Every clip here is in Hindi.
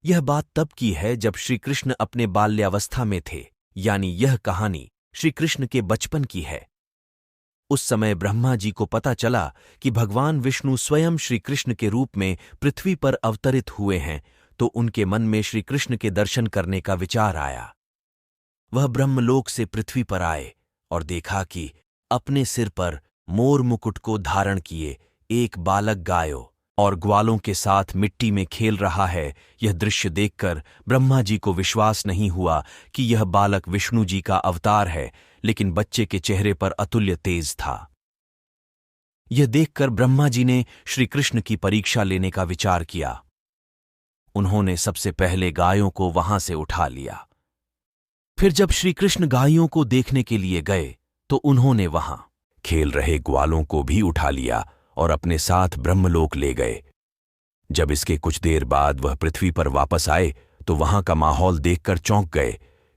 यह बात तब की है जब श्री कृष्ण अपने बाल्यावस्था में थे, यानी यह कहानी श्री कृष्ण के बचपन की है। उस समय ब्रह्मा जी को पता चला कि भगवान विष्णु स्वयं श्री कृष्ण के रूप में पृथ्वी पर अवतरित हुए हैं, तो उनके मन में श्री कृष्ण के दर्शन करने का विचार आया। वह ब्रह्मलोक से पृथ्वी पर आए और देखा कि अपने सिर पर मोर मुकुट को धारण किए एक बालक गायों और ग्वालों के साथ मिट्टी में खेल रहा है। यह दृश्य देखकर ब्रह्मा जी को विश्वास नहीं हुआ कि यह बालक विष्णु जी का अवतार है, लेकिन बच्चे के चेहरे पर अतुल्य तेज था। यह देखकर ब्रह्मा जी ने श्री कृष्ण की परीक्षा लेने का विचार किया। उन्होंने सबसे पहले गायों को वहां से उठा लिया। फिर जब श्री कृष्ण गायों को देखने के लिए गए तो उन्होंने वहां खेल रहे ग्वालों को भी उठा लिया और अपने साथ ब्रह्मलोक ले गए। जब इसके कुछ देर बाद वह पृथ्वी पर वापस आए तो वहां का माहौल देखकर चौंक गए,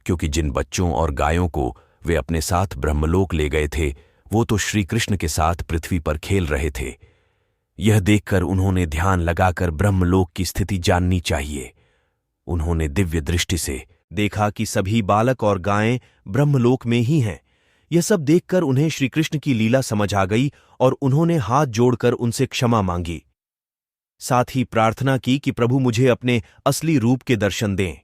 क्योंकि जिन बच्चों और गायों को वे अपने साथ ब्रह्मलोक ले गए थे वो तो श्री कृष्ण के साथ पृथ्वी पर खेल रहे थे। यह देखकर उन्होंने ध्यान लगाकर ब्रह्मलोक की स्थिति जाननी चाहिए। उन्होंने दिव्य दृष्टि से देखा कि सभी बालक और गायें ब्रह्मलोक में ही हैं। यह सब देखकर उन्हें श्री कृष्ण की लीला समझ आ गई और उन्होंने हाथ जोड़कर उनसे क्षमा मांगी। साथ ही प्रार्थना की कि प्रभु मुझे अपने असली रूप के दर्शन दें।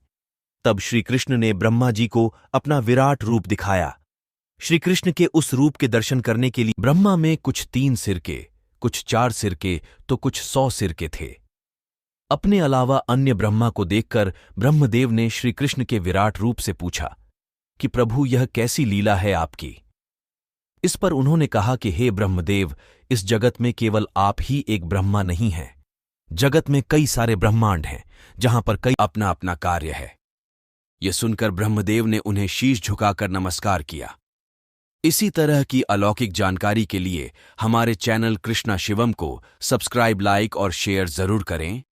तब श्री कृष्ण ने ब्रह्मा जी को अपना विराट रूप दिखाया। श्री कृष्ण के उस रूप के दर्शन करने के लिए ब्रह्मा में कुछ 3 सिर के, कुछ 4 सिर के, तो कुछ 100 सिर के थे। अपने अलावा अन्य ब्रह्मा को देखकर ब्रह्मदेव ने श्री कृष्ण के विराट रूप से पूछा कि प्रभु यह कैसी लीला है आपकी। इस पर उन्होंने कहा कि हे ब्रह्मदेव, इस जगत में केवल आप ही एक ब्रह्मा नहीं हैं। जगत में कई सारे ब्रह्मांड हैं जहां पर कई अपना अपना कार्य है। यह सुनकर ब्रह्मदेव ने उन्हें शीश झुकाकर नमस्कार किया। इसी तरह की अलौकिक जानकारी के लिए हमारे चैनल कृष्णा शिवम को सब्सक्राइब, लाइक और शेयर जरूर करें।